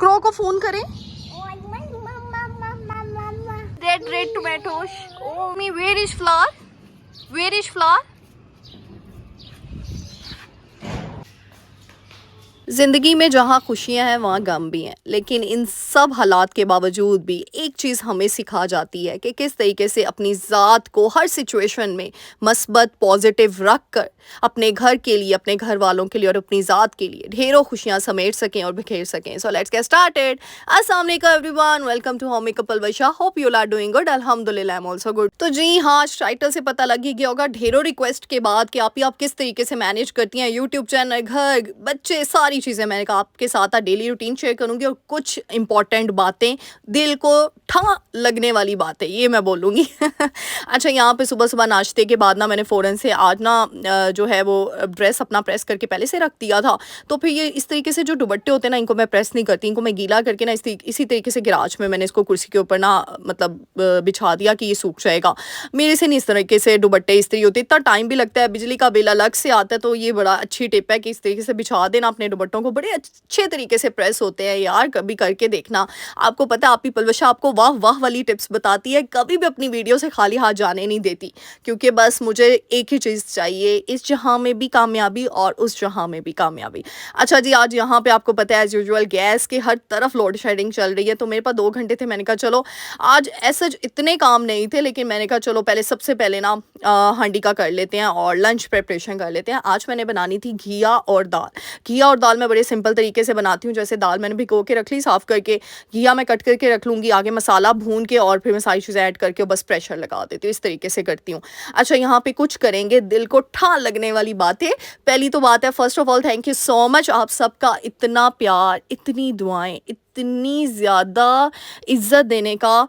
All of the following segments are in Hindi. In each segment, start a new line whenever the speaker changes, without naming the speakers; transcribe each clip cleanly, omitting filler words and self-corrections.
क्रो को फोन करें। Red tomatoes. Oh me, where is flower, where is flower. ज़िंदगी में जहाँ खुशियाँ हैं वहाँ गम भी हैं, लेकिन इन सब हालात के बावजूद भी एक चीज़ हमें सिखा जाती है कि किस तरीके से अपनी ज़ात को हर सिचुएशन में मस्बत पॉजिटिव रख कर अपने घर के लिए, अपने घर वालों के लिए और अपनी ज़ात के लिए ढेरों खुशियाँ समेट सकें और बिखेर सकें। So let's get started. अस्सलाम वालेकुम everyone, welcome to home makeup अलवशा। Hope you are doing good. अल्हम्दुलिल्लाह आई एम आल्सो गुड। तो जी हाँ, टाइटल से पता लग ही गया होगा ढेरों रिक्वेस्ट के बाद कि आप किस तरीके से मैनेज करती हैं यूट्यूब चैनल, घर, बच्चे, सारी चीज़ें। मैंने कहा आपके साथ डेली रूटीन शेयर करूंगी और कुछ इंपॉर्टेंट बातें, दिल को ठा लगने वाली बातें, ये मैं बोलूँगी। अच्छा, यहाँ पे सुबह सुबह नाश्ते के बाद ना मैंने फ़ौरन से आज ना जो है वो ड्रेस अपना प्रेस करके पहले से रख दिया था। तो फिर ये इस तरीके से जो दुपट्टे होते हैं ना, इनको मैं प्रेस नहीं करती, इनको मैं गीला करके ना इसी तरीके से गिराज में मैंने इसको कुर्सी के ऊपर ना मतलब बिछा दिया कि ये सूख जाएगा। मेरे से नहीं इस तरीके से दुपट्टे इस्त्री होते, इतना टाइम भी लगता है, बिजली का बिल अलग से आता है। तो ये बड़ा अच्छी टिप है कि इस तरीके से बिछा देना अपने दुपट्टों को, बड़े अच्छे तरीके से प्रेस होते हैं यार। कभी करके देखना, आपको पता है आपकी पलवशा आपको वाह वाह वाली टिप्स बताती है, कभी भी अपनी वीडियो से खाली हाथ जाने नहीं देती, क्योंकि बस मुझे एक ही चीज़ चाहिए, इस जहां में भी कामयाबी और उस जहां में भी कामयाबी। अच्छा जी, आज यहाँ पे आपको पता है एज यूजुअल गैस के हर तरफ लोड शेडिंग चल रही है। तो मेरे पास 2 घंटे थे, मैंने कहा चलो आज ऐसे इतने काम नहीं थे, लेकिन मैंने कहा चलो पहले सबसे पहले ना हांडी का कर लेते हैं और लंच प्रिपरेशन कर लेते हैं। आज मैंने बनानी थी घिया और दाल। घिया और दाल मैं बड़े सिंपल तरीके से बनाती हूँ। जैसे दाल मैंने भिगो के रख ली साफ़ करके, घिया मैं कट करके रख लूँगी, आगे मसाला भून के और फिर मैं सारी चीज़ें ऐड करके बस प्रेशर लगा देती हूँ, इस तरीके से करती हूँ। अच्छा, यहाँ पे कुछ करेंगे दिल को ठा लगने वाली बातें। पहली तो बात है, first of all thank you so much आप सबका इतना प्यार, इतनी दुआएं, इतनी ज़्यादा इज़्ज़त देने का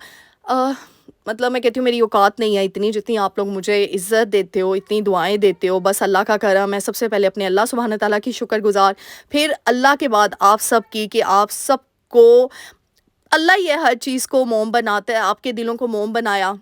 मतलब मैं कहती हूँ मेरी औकात नहीं है इतनी जितनी आप लोग मुझे इज़्ज़त देते हो, इतनी दुआएं देते हो। बस अल्लाह का करम है। सबसे पहले अपने अल्लाह सुब्हान तआला की शुक्रगुजार, फिर अल्लाह के बाद आप सब की कि आप सबको अल्लाह ही है हर चीज़ को मोम बनाता है, आपके दिलों को मोम बनाया,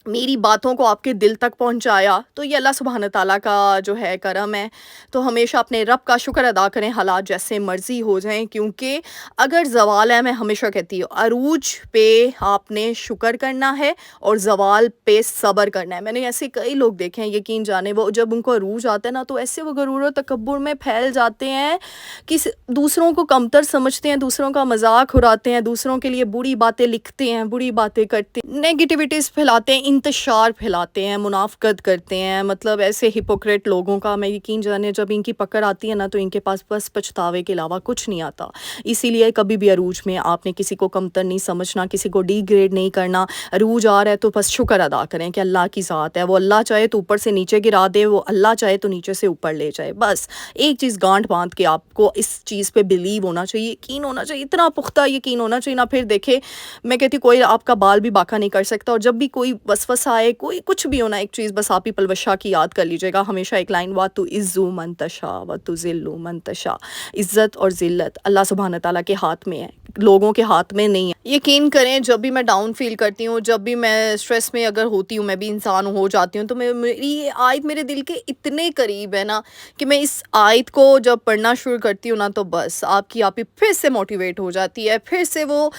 मेरी बातों को आपके दिल तक पहुंचाया, तो ये अल्लाह सुब्हान तआला का जो है करम है। तो हमेशा अपने रब का शुक्र अदा करें, हालात जैसे मर्ज़ी हो जाएं, क्योंकि अगर ज़वाल है, मैं हमेशा कहती हूँ अरूज पे आपने शुक्र करना है और ज़वाल पे सब्र करना है। मैंने ऐसे कई लोग देखे हैं, यकीन जाने, वो जब उनको अरूज आता है ना तो ऐसे वो गरूर और तकब्बुर में फैल जाते हैं कि दूसरों को कमतर समझते हैं, दूसरों का मजाक उड़ाते हैं, दूसरों के लिए बुरी बातें लिखते हैं, बुरी बातें करते हैं, नेगेटिविटीज़ फैलाते हैं, इंतशार फैलाते हैं, मुनाफकत करते हैं। मतलब ऐसे हिपोक्रेट लोगों का मैं यकीन जाने, जब इनकी पकड़ आती है ना तो इनके पास बस पछतावे के अलावा कुछ नहीं आता। इसीलिए कभी भी अरूज में आपने किसी को कमतर नहीं समझना, किसी को डिग्रेड नहीं करना। अरूज आ रहा है तो बस शुक्र अदा करें कि अल्लाह की ज़ात है, वो अल्लाह चाहे तो ऊपर से नीचे गिरा दे, वो अल्लाह चाहे तो नीचे से ऊपर ले जाए। बस एक चीज़ गांठ बांध के आपको इस चीज़ पे बिलीव होना चाहिए, यकीन होना चाहिए, इतना पुख्ता यकीन होना चाहिए ना। फिर देखे, मैं कहती कोई आपका बाल भी बाका नहीं कर सकता। और जब भी कोई वसवसा आए, कोई कुछ भी होना, एक चीज़ बस आप ही पलवशा की याद कर लीजिएगा हमेशा, एक लाइन, वा तु इज़्ज़ु मन तशा व तु ज़िल्लु मन तशा। इज़्ज़त और ज़िल्लत अल्लाह सुब्हान तआला के हाथ में है, लोगों के हाथ में नहीं है। यकीन करें, जब भी मैं डाउन फील करती हूँ, जब भी मैं स्ट्रेस में अगर होती हूँ, मैं भी इंसान हो जाती हूँ, तो मेरी ये आयत मेरे दिल के इतने करीब है ना कि मैं इस आयत को जब पढ़ना शुरू करती हूँ ना तो बस आपकी आप ही फिर से मोटिवेट हो जाती है, फिर से वो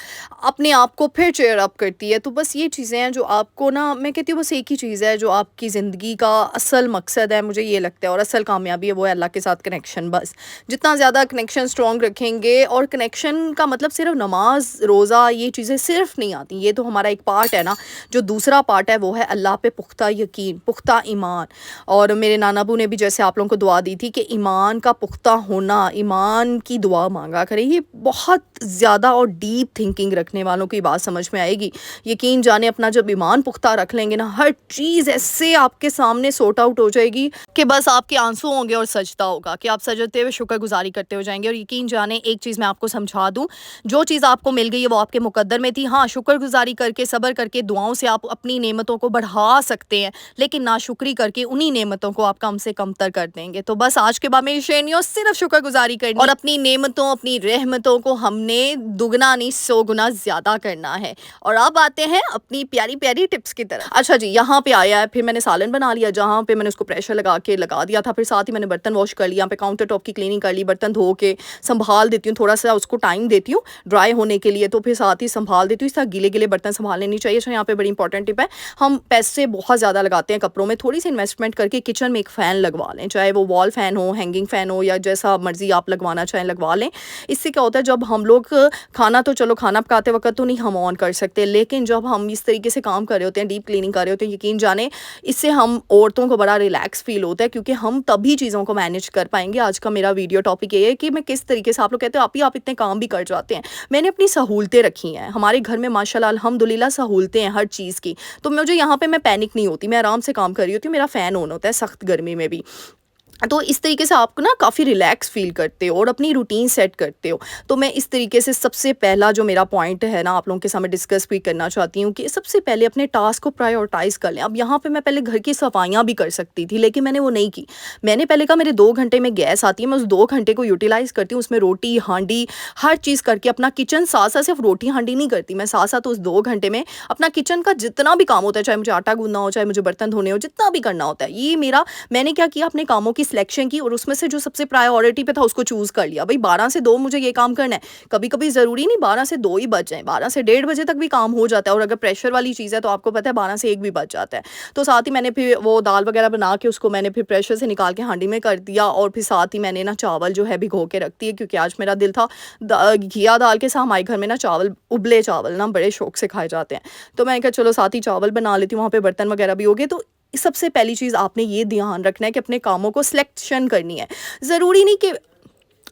अपने आप को फिर चेयर अप करती है। तो बस ये चीज़ें हैं जो आपको ना, मैं कहती हूँ बस एक ही चीज़ है जो आपकी ज़िंदगी का असल मकसद है, मुझे ये लगता है, और असल कामयाबी है, वो है अल्लाह के साथ कनेक्शन। बस जितना ज़्यादा कनेक्शन स्ट्रॉन्ग रखेंगे, और कनेक्शन का मतलब सिर्फ नमाज रोज़ा ये चीज़ें सिर्फ नहीं आती, ये तो हमारा एक पार्ट है ना। जो दूसरा पार्ट है वो है अल्लाह पे पुख्ता यकीन, पुख्ता ईमान। और मेरे नाना अबू ने भी जैसे आप लोगों को दुआ दी थी कि ईमान का पुख्ता होना, ईमान की दुआ मांगा करें, ये बहुत ज़्यादा और डीप थिंकिंग रखने वालों की बात समझ में आएगी। यकीन जाने, अपना जब ईमान पुख्ता रख लेंगे ना, हर चीज़ ऐसे आपके सामने सॉर्ट आउट हो जाएगी कि बस आपके आंसू होंगे और सजदा होगा कि आप सजदते हुए शुक्रगुजारी करते हो जाएंगे। और यकीन जाने, एक चीज़ मैं आपको समझा दूँ, जो चीज़ आपको मिल गई है वो आपके मुकद्दर में थी। हाँ, शुक्रगुजारी करके, सब्र करके, दुआओं से आप अपनी नेमतों को बढ़ा सकते हैं, लेकिन नाशुक्री करके उन्हीं नेमतों को आप कम से कम तर कर देंगे। तो बस आज के बाद मेरी श्रेणियों सिर्फ शुक्रगुजारी करनी और अपनी नेमतों, अपनी रहमतों को हमने दुगना नहीं 100 गुना ज़्यादा करना है। और अब आते हैं अपनी प्यारी प्यारी टिप्स की तरफ। अच्छा जी, यहाँ पे आया है, फिर मैंने सालन बना लिया, जहाँ पे मैंने उसको प्रेशर लगा दिया था। फिर साथ ही मैंने बर्तन वॉश कर लिया, यहाँ पे काउंटर टॉप की क्लीनिंग कर ली, बर्तन धो के संभाल देती हूँ, थोड़ा सा उसको टाइम देती हूँ। ड्राई होने के लिए, तो फिर साथ ही संभाल देती हूँ। इस तरह गीले-गीले बर्तन सँभाल लेनी चाहिए। अच्छा, यहाँ पे बड़ी इंपॉर्टेंट टिप है, हम पैसे बहुत ज़्यादा लगाते हैं कपड़ों में, थोड़ी-सी इन्वेस्टमेंट करके किचन में एक फ़ैन लगवा लें, चाहे वो वॉल फ़ैन हो, हैंगिंग फ़ैन हो, या जैसा मर्ज़ी आप लगवाना चाहें लगवा लें। इससे क्या होता है, जब हम लोग खाना, तो चलो खाना पकाते वक़्त तो नहीं हम ऑन कर सकते, लेकिन जब हम इस तरीके से काम कर रहे होते हैं, डीप क्लीनिंग कर रहे होते हैं, यकीन जाने इससे हम औरतों को बड़ा रिलैक्स फ़ील होता है, क्योंकि हम तभी चीज़ों को मैनेज कर पाएँगे। आज का मेरा वीडियो टॉपिक ये है कि मैं किस तरीके से, आप लोग कहते हो आप इतने काम भी कर जाते हैं, मैंने अपनी सहूलतें रखी हैं। हमारे घर में माशाल्लाह अल्हम्दुलिल्लाह सहूलतें हैं हर चीज़ की, तो मुझे यहाँ पे मैं पैनिक नहीं होती, मैं आराम से काम कर रही होती हूँ, मेरा फ़ैन ऑन होता है सख्त गर्मी में भी। तो इस तरीके से आप ना काफ़ी रिलैक्स फ़ील करते हो और अपनी रूटीन सेट करते हो। तो मैं इस तरीके से सबसे पहला जो मेरा पॉइंट है ना, आप लोगों के सामने डिस्कस भी करना चाहती हूँ कि सबसे पहले अपने टास्क को प्रायोरिटाइज़ कर लें। अब यहाँ पे मैं पहले घर की सफाइयाँ भी कर सकती थी, लेकिन मैंने वो नहीं की। मैंने पहले कहा मेरे 2 घंटे में गैस आती है, मैं उस 2 घंटे को यूटिलाइज़ करती हूँ, उसमें रोटी, हांडी, हर चीज़ करके अपना किचन साथ-साथ, सिर्फ़ रोटी, हांडी नहीं करती मैं, साथ-साथ उस 2 घंटे में अपना किचन का जितना भी काम होता है, चाहे मुझे आटा गूँथना हो, चाहे मुझे बर्तन धोने हो, जितना भी करना होता है, ये मेरा, मैंने क्या किया, अपने कामों की सिलेक्शन की और उसमें से जो सबसे प्रायोरिटी पे था उसको चूज़ कर लिया। भई 12 से 2 मुझे ये काम करना है। कभी-कभी ज़रूरी नहीं 12 से 2 ही बज जाएँ, 12 से डेढ़ बजे तक भी काम हो जाता है, और अगर प्रेशर वाली चीज़ है तो आपको पता है 12 से 1 भी बज जाता है। तो साथ ही मैंने फिर वो दाल वगैरह बना के उसको मैंने फिर प्रेशर से निकाल के हांडी में कर दिया, और फिर साथ ही मैंने ना चावल जो है भिगो के रख दिए, क्योंकि आज मेरा दिल था घिया दाल के साथ हमारे घर में ना चावल, उबले चावल ना बड़े शौक से खाए जाते हैं। तो मैंने कहा चलो साथ ही चावल बना लेती हूँ, वहाँ पे बर्तन वगैरह भी हो गए। तो सबसे पहली चीज़ आपने ये ध्यान रखना है कि अपने कामों को सिलेक्शन करनी है। ज़रूरी नहीं कि,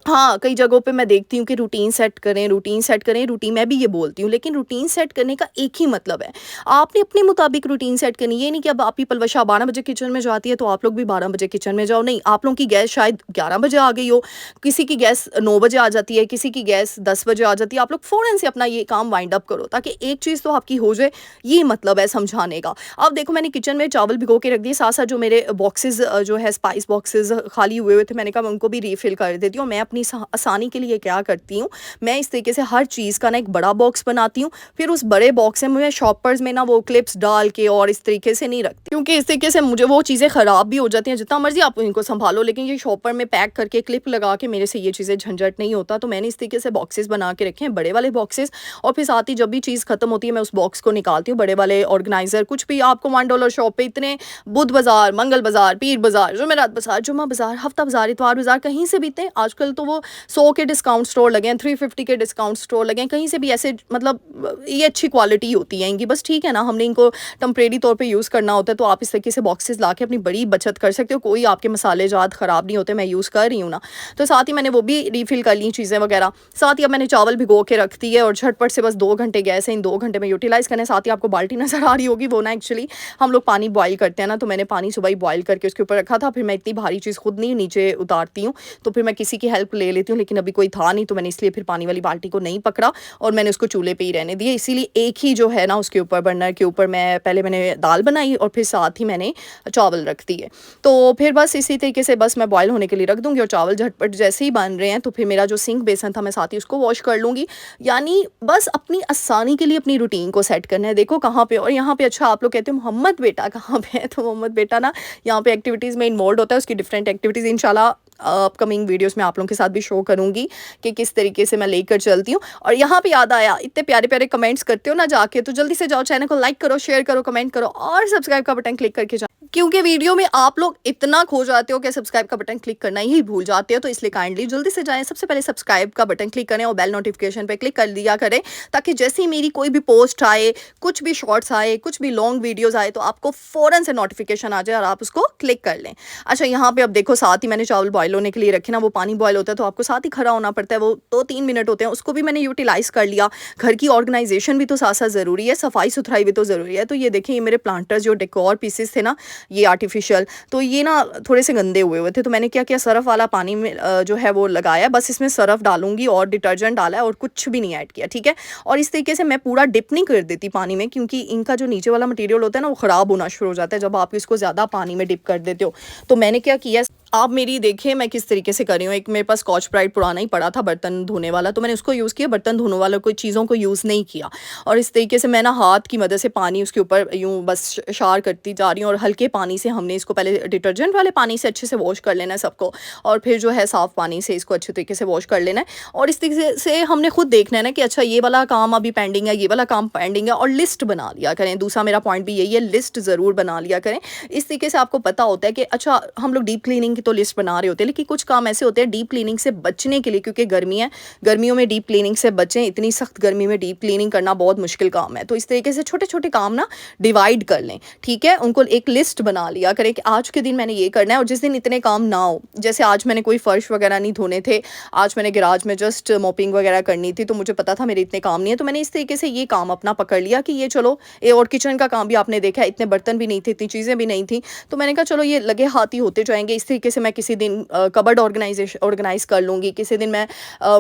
हाँ, कई जगहों पे मैं देखती हूँ कि रूटीन सेट करें, रूटीन सेट करें, रूटीन मैं भी ये बोलती हूँ, लेकिन रूटीन सेट करने का एक ही मतलब है, आपने अपने मुताबिक रूटीन सेट करनी है। ये नहीं कि अब आपकी पलवशा 12 बजे किचन में जाती है तो आप लोग भी 12 बजे किचन में जाओ, नहीं, आप लोगों की गैस शायद 11 बजे आ गई हो, किसी की गैस 9 बजे आ जाती है, किसी की गैस 10 बजे आ जाती है, आप लोग फ़ौरन से अपना ये काम वाइंड अप करो, ताकि एक चीज़ तो आपकी हो जाए, ये मतलब है समझाने का। अब देखो मैंने किचन में चावल भिगो के रख दिए, साथ-साथ जो मेरे बॉक्सेस जो है स्पाइस बॉक्सेस खाली हुए थे, मैंने कहा मैं उनको भी रीफ़िल कर देती हूँ। मैं अपनी आसानी के लिए क्या करती हूँ, मैं इस तरीके से हर चीज़ का ना एक बड़ा बॉक्स बनाती हूँ, फिर उस बड़े बॉक्स में मैं शॉपर्स में ना वो क्लिप्स डाल के और इस तरीके से नहीं रखती, क्योंकि इस तरीके से मुझे वो चीज़ें ख़राब भी हो जाती हैं। जितना मर्जी आप इनको संभालो, लेकिन ये शॉपर में पैक करके क्लिप लगा के मेरे से ये चीज़ें झंझट नहीं होता। तो मैंने इस तरीके से बॉक्सेस बना के रखे हैं, बड़े वाले बॉक्सेस, और फिर साथ ही जब भी चीज़ खत्म होती है मैं उस बॉक्स को निकालती हूँ। बड़े वाले ऑर्गेनाइज़र कुछ भी आपको $1 शॉप पे इतने, बुध बाज़ार, मंगल बाज़ार, पीर बाज़ार, जुमेरात बाज़ार, जुम्मा बाज़ार, हफ्ता बाज़ार, इतवार बाज़ार, कहीं से भी इतने आजकल तो वो 100 के डिस्काउंट स्टोर लगे हैं, 350 के डिस्काउंट स्टोर लगे हैं, कहीं से भी ऐसे, मतलब ये अच्छी क्वालिटी होती है इनकी, बस ठीक है ना, हमने इनको टेम्परेरी तौर पे यूज़ करना होता है, तो आप इस तरीके से बॉक्सेस ला के अपनी बड़ी बचत कर सकते हो, कोई आपके मसाले जात ख़राब नहीं होते, मैं यूज़ कर रही हूँ ना। तो साथ ही मैंने वो भी रीफ़िल कर ली चीज़ें वगैरह, साथ ही अब मैंने चावल भिगो के रख दी है, और झटपट से बस 2 घंटे गैस है, इन 2 घंटे में यूटिलाइज़ करने। साथ ही आपको बाल्टी नज़र आ रही होगी, वो ना एक्चुअली हम लोग पानी बॉयल करते हैं ना, तो मैंने पानी सुबह ही बॉयल करके उसके ऊपर रखा था, फिर मैं इतनी भारी चीज़ खुद नहीं नीचे उतारती हूँ, तो फिर मैं किसी की हेल्प ले लेती हूँ, लेकिन अभी कोई था नहीं, तो मैंने इसलिए फिर पानी वाली बाल्टी को नहीं पकड़ा और मैंने उसको चूल्हे पे ही रहने दिया। इसीलिए एक ही जो है ना उसके ऊपर, बर्नर के ऊपर, मैं पहले मैंने दाल बनाई और फिर साथ ही मैंने चावल रख दिए। तो फिर बस इसी तरीके से बस मैं बॉयल होने के लिए रख दूँगी, और चावल झटपट जैसे ही बन रहे हैं तो फिर मेरा जो सिंक बेसन था मैं साथ ही उसको वॉश कर लूँगी। यानी बस अपनी आसानी के लिए अपनी रूटीन को सेट करना है। देखो कहाँ पे, और यहाँ पे अच्छा आप लोग कहते हो मोहम्मद बेटा कहाँ पे है, तो मोहम्मद बेटा ना यहाँ पे एक्टिविटीज़ में इन्वॉल्व होता है, उसकी डिफरेंट एक्टिविटीज़ इंशाल्लाह अपकमिंग वीडियोस में आप लोगों के साथ भी शो करूँगी कि किस तरीके से मैं लेकर चलती हूँ। और यहाँ पे याद आया, इतने प्यारे-प्यारे कमेंट्स करते हो ना जाके, तो जल्दी से जाओ चैनल को लाइक करो, शेयर करो, कमेंट करो और सब्सक्राइब का बटन क्लिक करके जाओ, क्योंकि वीडियो में आप लोग इतना खो जाते हो कि सब्सक्राइब का बटन क्लिक करना ही भूल जाते हो। तो इसलिए काइंडली जल्दी से जाएं, सबसे पहले सब्सक्राइब का बटन क्लिक करें और बेल नोटिफिकेशन पे क्लिक कर दिया करें, ताकि जैसे ही मेरी कोई भी पोस्ट आए, कुछ भी शॉर्ट्स आए, कुछ भी लॉन्ग वीडियोज़ आए, तो आपको फ़ौरन से नोटिफिकेशन आ जाए और आप उसको क्लिक कर लें। अच्छा, यहाँ पे अब देखो साथ ही मैंने चावल बॉयल होने के लिए रखे ना, वो पानी बॉयल होता है तो आपको साथ ही खड़ा होना पड़ता है, वो 2-3 मिनट होते हैं, उसको भी मैंने यूटिलाइज़ कर लिया। घर की ऑर्गेनाइजेशन भी तो साथ साथ ज़रूरी है, सफाई सुथराई भी तो ज़रूरी है। तो ये देखिए, ये मेरे प्लांटर्स जो डेकोर पीसेस थे ना, ये आर्टिफिशियल, तो ये ना थोड़े से गंदे हुए हुए थे, तो मैंने क्या किया, सर्फ वाला पानी में जो है वो लगाया, बस इसमें सर्फ डालूंगी और डिटर्जेंट डाला है और कुछ भी नहीं ऐड किया, ठीक है। और इस तरीके से मैं पूरा डिप नहीं कर देती पानी में, क्योंकि इनका जो नीचे वाला मटेरियल होता है ना, वो ख़राब होना शुरू हो जाता है जब आप इसको ज़्यादा पानी में डिप कर देते हो। तो मैंने क्या किया, आप मेरी देखिए मैं किस तरीके से कर रही हूँ। एक मेरे पास स्कॉच ब्राइट पुराना ही पड़ा था बर्तन धोने वाला, तो मैंने उसको यूज़ किया, बर्तन धोने वाला कोई चीज़ों को यूज़ नहीं किया। और इस तरीके से मैं ना हाथ की मदद से पानी उसके ऊपर यूँ बस शार करती जा रही हूँ, और हल्के पानी से हमने इसको पहले डिटर्जेंट वाले पानी से अच्छे से वॉश कर लेना है सबको, और फिर जो है साफ़ पानी से इसको अच्छे तरीके से वॉश कर लेना है। और इस तरीके से हमने खुद देखना है ना कि अच्छा ये वाला काम अभी पेंडिंग है, ये वाला काम पेंडिंग है, और लिस्ट बना लिया करें। दूसरा मेरा पॉइंट भी यही है, लिस्ट ज़रूर बना लिया करें। इस तरीके से आपको पता होता है कि अच्छा हम लोग डीप क्लीनिंग की तो लिस्ट बना रहे होते हैं, लेकिन कुछ काम ऐसे होते हैं डीप क्लीनिंग से बचने के लिए, क्योंकि गर्मी है, गर्मियों में डीप क्लीनिंग से बचें। इतनी सख्त गर्मी में डीप क्लीनिंग करना बहुत मुश्किल काम है। तो इस तरीके से छोटे छोटे काम ना डिवाइड कर लें, ठीक है। उनको एक लिस्ट बना लिया करें कि आज के दिन मैंने ये करना है, और जिस दिन इतने काम ना हो, जैसे आज मैंने कोई फ़र्श वगैरह नहीं धोने थे, आज मैंने गैराज में जस्ट मोपिंग वगैरह करनी थी, तो मुझे पता था मेरे इतने काम नहीं है, तो मैंने इस तरीके से ये काम अपना पकड़ लिया कि ये चलो ये। और किचन का काम भी आपने देखा है, इतने बर्तन भी नहीं थे, इतनी चीज़ें भी नहीं थी, तो मैंने कहा चलो ये लगे हाथ ही होते जाएंगे। इस तरीके से मैं किसी दिन कबर्ड ऑर्गेनाइज़ कर लूँगी, किसी दिन मैं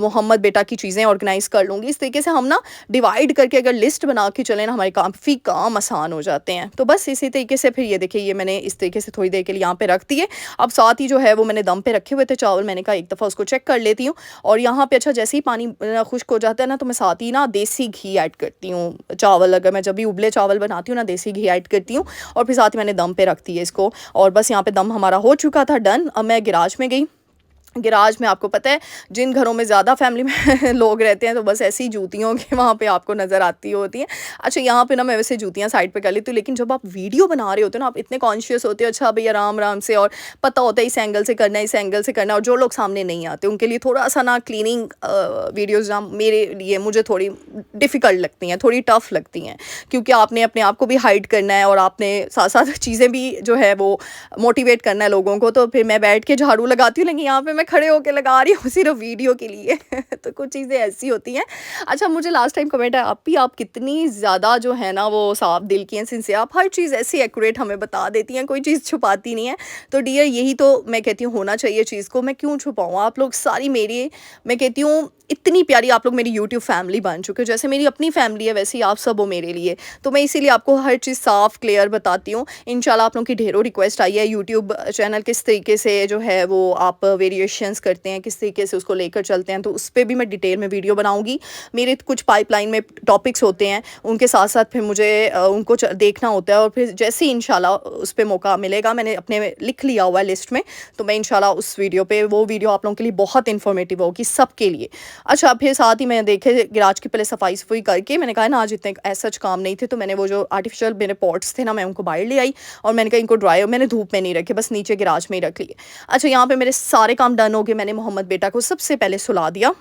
मोहम्मद बेटा की चीज़ें ऑर्गेनाइज़ कर लूँगी। इस तरीके से हम ना डिवाइड करके अगर लिस्ट बना के चलें ना, हमारे काफ़ी काम आसान हो जाते हैं। तो बस इसी तरीके से फिर ये देखिए, ये मैंने इस तरीके से थोड़ी देर के लिए यहाँ पे रख दिए। अब साथ ही जो है वो मैंने दम पे रखे हुए थे चावल, मैंने कहा एक दफ़ा उसको चेक कर लेती हूँ। और यहाँ पे अच्छा जैसे ही पानी खुश्क हो जाता है ना, तो मैं साथ ही ना देसी घी ऐड करती हूँ। चावल अगर मैं जब भी उबले चावल बनाती हूँ ना, देसी घी ऐड करती हूँ, और फिर साथ ही मैंने दम पे रख दिया इसको। और बस यहाँ पे दम हमारा हो चुका था डन। अब मैं गैराज में गई। गैराज में आपको पता है जिन घरों में ज़्यादा फैमिली में लोग रहते हैं, तो बस ऐसी जूतियों के वहाँ पे आपको नज़र आती होती हैं। अच्छा यहाँ पे ना मैं वैसे जूतियाँ साइड पे कर लेती हूँ, लेकिन जब आप वीडियो बना रहे होते हो ना, आप इतने कॉन्शियस होते हो, अच्छा भई आराम आराम से, और पता होता है इस एंगल से करना है, इस एंगल से करना है। और जो लोग सामने नहीं आते उनके लिए थोड़ा सा ना क्लीनिंग वीडियोज़ ना मेरे लिए मुझे थोड़ी डिफ़िकल्ट लगती हैं, थोड़ी टफ़ लगती हैं, क्योंकि आपने अपने आप को भी हाइड करना है, और आपने साथ साथ चीज़ें भी जो है वो मोटिवेट करना है लोगों को। तो फिर मैं बैठ के झाड़ू लगाती हूँ, लेकिन यहाँ पे मैं खड़े होकर लगा रही हूँ सिर्फ वीडियो के लिए। तो कुछ चीज़ें ऐसी होती हैं। अच्छा मुझे लास्ट टाइम कमेंट है, आप कितनी ज़्यादा जो है ना वो साफ दिल की हैं, सिंसियर, आप हर चीज़ ऐसी एक्यूरेट हमें बता देती हैं, कोई चीज़ छुपाती नहीं है। तो डियर यही तो मैं कहती हूँ होना चाहिए चीज़ को, मैं क्यों छुपाऊँ। आप लोग सारी मेरी, मैं कहती हूँ इतनी प्यारी आप लोग मेरी यूट्यूब फैमिली बन चुके हो, जैसे मेरी अपनी फैमिली है वैसे ही आप सब हो मेरे लिए। तो मैं इसीलिए आपको हर चीज़ साफ़ क्लियर बताती हूँ। इंशाल्लाह आप लोगों की ढेरों रिक्वेस्ट आई है यूट्यूब चैनल किस तरीके से जो है वो आप वेरिएशंस करते हैं, किस तरीके से उसको लेकर चलते हैं, तो उस पर भी मैं डिटेल में वीडियो बनाऊँगी। मेरे कुछ पाइपलाइन में टॉपिक्स होते हैं, उनके साथ साथ फिर मुझे उनको देखना होता है, और फिर जैसे ही इंशाल्लाह उस पर मौका मिलेगा, मैंने अपने में लिख लिया हुआ है लिस्ट में, तो मैं इंशाल्लाह उस वीडियो पे, वो वीडियो आप लोगों के लिए बहुत इन्फॉर्मेटिव होगी सबके लिए। अच्छा फिर साथ ही मैं देखे गैराज की पहले सफाई करके, मैंने कहा ना आज इतने ऐसा काम नहीं थे, तो मैंने वो जो आर्टिफिशियल मेरे पॉट्स थे ना, मैं उनको बाहर ले आई, और मैंने कहा इनको ड्राई, मैंने धूप में नहीं रखे, बस नीचे गैराज में ही रख लिए। अच्छा यहाँ पे मेरे सारे काम डन हो गए। मैंने मोहम्मद बेटा को सबसे पहले सुला दिया,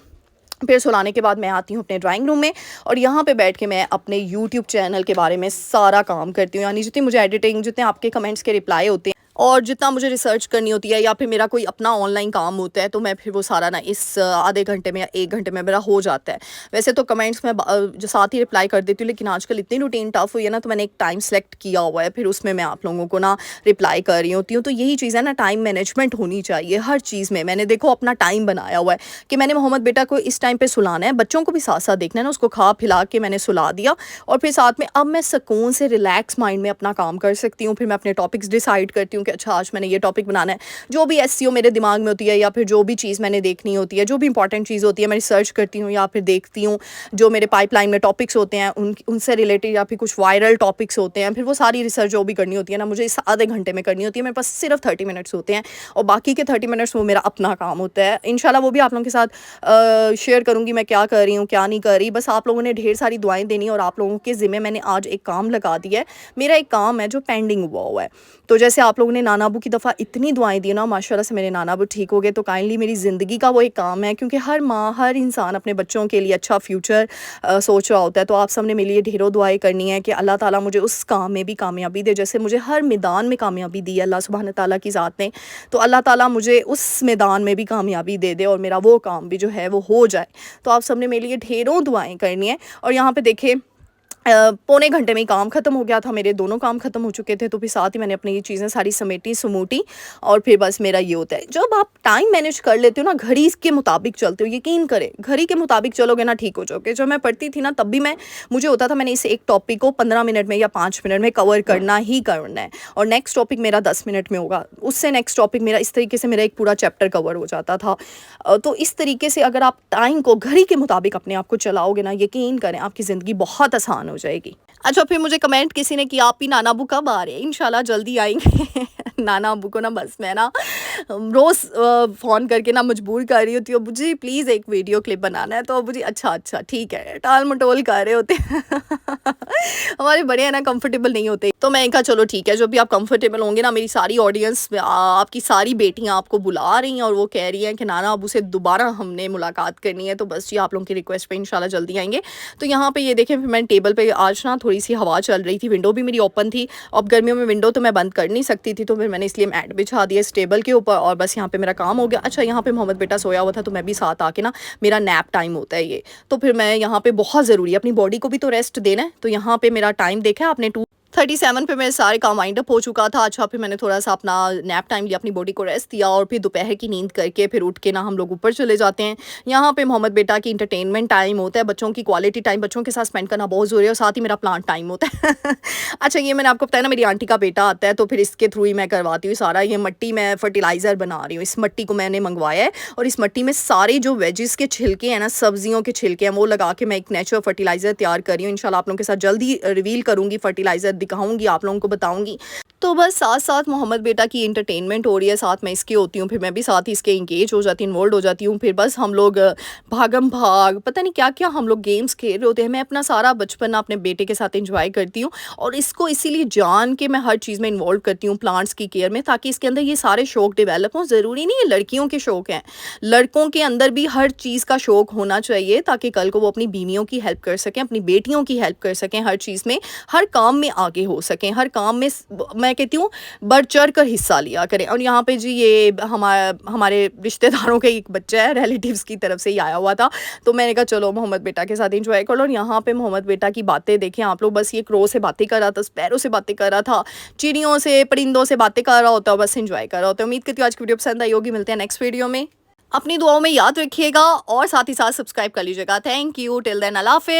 फिर सुलाने के बाद मैं आती हूँ अपने ड्राइंग रूम में, और यहाँ पे बैठ के मैं अपने यूट्यूब चैनल के बारे में सारा काम करती हूँ। यानी जितनी मुझे एडिटिंग, जितने आपके कमेंट्स के रिप्लाई होते हैं, और जितना मुझे रिसर्च करनी होती है, या फिर मेरा कोई अपना ऑनलाइन काम होता है, तो मैं फिर वो सारा ना इस आधे घंटे में या 1 घंटे में मेरा हो जाता है। वैसे तो कमेंट्स में जो साथ ही रिप्लाई कर देती हूँ, लेकिन आजकल इतनी रूटीन टफ हुई है ना, तो मैंने एक टाइम सेलेक्ट किया हुआ है, फिर उसमें मैं आप लोगों को ना रिप्लाई कर रही होती हूँ। तो यही चीज़ है ना, टाइम मैनेजमेंट होनी चाहिए हर चीज़ में। मैंने देखो अपना टाइम बनाया हुआ है कि मैंने मोहम्मद बेटा को इस टाइम पर सुलाना है, बच्चों को भी साथ साथ देखना है ना, उसको खा पिला के मैंने सुला दिया, और फिर साथ में अब मैं सुकून से रिलैक्स माइंड में अपना काम कर सकती हूँ। फिर मैं अपने टॉपिक्स डिसाइड करती हूँ कि अच्छा आज मैंने ये टॉपिक बनाना है, जो भी एसईओ मेरे दिमाग में होती है, या फिर जो भी चीज़ मैंने देखनी होती है, जो भी इंपॉर्टेंट चीज़ होती है, मैं रिसर्च करती हूँ या फिर देखती हूँ। जो मेरे पाइपलाइन में टॉपिक्स होते हैं उनसे रिलेटेड, या फिर कुछ वायरल टॉपिक्स होते हैं, फिर वो सारी रिसर्च जो भी करनी होती है ना, मुझे इस आधे घंटे में करनी होती है। मेरे पास सिर्फ 30 मिनट्स होते हैं, और बाकी के 30 मिनट्स वो मेरा अपना काम होता है। इंशाल्लाह वो भी आप लोगों के साथ शेयर करूँगी मैं क्या कर रही हूँ क्या नहीं कर रही। बस आप लोगों ने ढेर सारी दुआएं देनी, और आप लोगों के ज़िम्मे मैंने आज एक काम लगा दिया है। मेरा एक काम है जो पेंडिंग हुआ है। तो जैसे आप लोगों ने नाना अबू की दफ़ा इतनी दुआएं दी ना, माशाल्लाह से मेरे नाना अबू ठीक हो गए, तो काइंडली मेरी ज़िंदगी का वो एक काम है, क्योंकि हर माँ, हर इंसान अपने बच्चों के लिए अच्छा फ्यूचर सोच रहा होता है। तो आप सबने मेरे लिए ढेरों दुआएं करनी है कि अल्लाह ताला मुझे उस काम में भी कामयाबी दे, जैसे मुझे हर मैदान में कामयाबी दी है अल्लाह सुब्हान ताला की ज़ात ने। तो अल्लाह ताला मुझे उस मैदान में भी कामयाबी दे दे, और मेरा वो काम भी जो है वो हो जाए। तो आप सबने मेरे लिए ढेरों दुआएँ करनी है। और यहाँ पर देखिए पौने घंटे में ही काम ख़त्म हो गया था, मेरे दोनों काम ख़त्म हो चुके थे। तो फिर साथ ही मैंने अपनी ये चीज़ें सारी समेटी-समूटी और फिर बस मेरा ये होता है। जब आप टाइम मैनेज कर लेते हो ना, घड़ी के मुताबिक चलते हो, यकीन करें घड़ी के मुताबिक चलोगे ना, ठीक हो जाओगे। जब मैं पढ़ती थी ना तब भी मुझे होता था मैंने इस एक टॉपिक को 15 मिनट में या 5 मिनट में कवर करना ही करना है, और नेक्स्ट टॉपिक मेरा 10 मिनट में होगा, उससे नेक्स्ट टॉपिक मेरा, इस तरीके से मेरा एक पूरा चैप्टर कवर हो जाता था। तो इस तरीके से अगर आप टाइम को घड़ी के मुताबिक अपने आप को चलाओगे ना, यकीन करें आपकी ज़िंदगी बहुत आसान हो जाएगी। अच्छा, फिर मुझे कमेंट किसी ने किया, आप ही नाना अबू कब आ रहे हैं? इंशाल्लाह जल्दी आएंगे। नाना अबू को ना बस मैं ना रोज़ फ़ोन करके ना मजबूर कर रही होती हूँ, अबू जी प्लीज़ एक वीडियो क्लिप बनाना है। तो अबू जी अच्छा अच्छा ठीक है, टाल मटोल कर रहे होते हैं। हमारे बड़े हैं ना कंफर्टेबल नहीं होते, तो मैं कहा चलो ठीक है, जब भी आप कंफर्टेबल होंगे ना, मेरी सारी ऑडियंस, आपकी सारी बेटियां आपको बुला रही हैं और वो कह रही हैं कि नाना अबू से दोबारा हमने मुलाकात करनी है। तो बस जी आप लोगों की रिक्वेस्ट पे इंशाल्लाह जल्दी आएंगे। तो यहाँ पे ये देखें, फिर मैंने टेबल पे आज ना थोड़ी सी हवा चल रही थी, विंडो भी मेरी ओपन थी। अब गर्मियों में विंडो तो मैं बंद कर नहीं सकती थी, तो फिर मैंने इसलिए मैट बिछा दिया इस टेबल के ऊपर और बस यहाँ पे मेरा काम हो गया। अच्छा, यहाँ पे मोहम्मद बेटा सोया हुआ था, तो मैं भी साथ आके ना, मेरा नैप टाइम होता है ये, तो फिर मैं यहाँ पे बहुत ज़रूरी है, अपनी बॉडी को भी तो रेस्ट देना है। तो यहाँ पे मेरा टाइम देखा आपने 2:37 पे मेरे सारे काम वाइंड अप हो चुका था। अच्छा, फिर मैंने थोड़ा सा अपना नैप टाइम लिया, अपनी बॉडी को रेस्ट दिया और फिर दोपहर की नींद करके फिर उठ के ना हम लोग ऊपर चले जाते हैं। यहाँ पे मोहम्मद बेटा की इंटरटेनमेंट टाइम होता है, बच्चों की क्वालिटी टाइम बच्चों के साथ स्पेंड करना बहुत ज़रूरी है, और साथ ही मेरा प्लांट टाइम होता है। अच्छा, ये मैंने आपको बताया ना, मेरी आंटी का बेटा आता है, तो फिर इसके थ्रू ही मैं करवाती हूँ सारा। ये मट्टी मैं फर्टिलाइज़र बना रही हूँ, इस मट्टी को मैंने मंगवाया है और इस मट्टी में सारे जो वेजिस के छिलके हैं ना, सब्जियों के छिलके हैं, वो लगा के मैं एक नेचुरल फर्टिलाइज़र तैयार कर रही हूँ। इंशाल्लाह आप लोगों के साथ जल्दी रिवील करूँगी, फर्टिलाइज़र दिखाऊँगी, आप लोगों को बताऊँगी। तो बस साथ-साथ मोहम्मद बेटा की एंटरटेनमेंट हो रही है, साथ मैं इसकी होती हूँ, फिर मैं भी साथ ही इसके एंगेज हो जाती हूँ, इन्वॉल्व हो जाती हूँ। फिर बस हम लोग भागम-भाग पता नहीं क्या-क्या हम लोग गेम्स खेल रहे होते हैं। मैं अपना सारा बचपन ना अपने बेटे के साथ एंजॉय करती हूँ और इसको इसीलिए जान के मैं हर चीज़ में इन्वॉल्व करती हूँ, प्लांट्स की केयर में, ताकि इसके अंदर ये सारे शौक डेवलप हों। ज़रूरी नहीं है लड़कियों के शौक हैं, लड़कों के अंदर भी हर चीज़ का शौक होना चाहिए, ताकि कल को वो अपनी बीवियों की हेल्प कर सकें, अपनी बेटियों की हेल्प कर सकें, हर चीज़ में, हर काम में आगे हो सकें, हर काम में मैं कहती हूँ बढ़ चढ़ कर हिस्सा लिया करें। और यहाँ पे जी ये हमारे रिश्तेदारों का एक बच्चा है, रिलेटिव्स की तरफ से ही आया हुआ था, तो मैंने कहा चलो मोहम्मद बेटा के साथ एंजॉय कर लो। और यहाँ पे मोहम्मद बेटा की बातें देखें आप लोग, बस ये क्रो से बातें कर रहा था, स्पैरो से बातें कर रहा था, चिड़ियों से, परिंदों से बातें कर रहा होता है, बस एंजॉय कर रहा होता है। उम्मीद करती हूँ आज की वीडियो पसंद आई होगी। मिलते हैं नेक्स्ट वीडियो में, अपनी दुआओं में याद रखिएगा और साथ ही साथ सब्सक्राइब कर लीजिएगा। थैंक यू, टिल देन अल्लाह हाफिज़।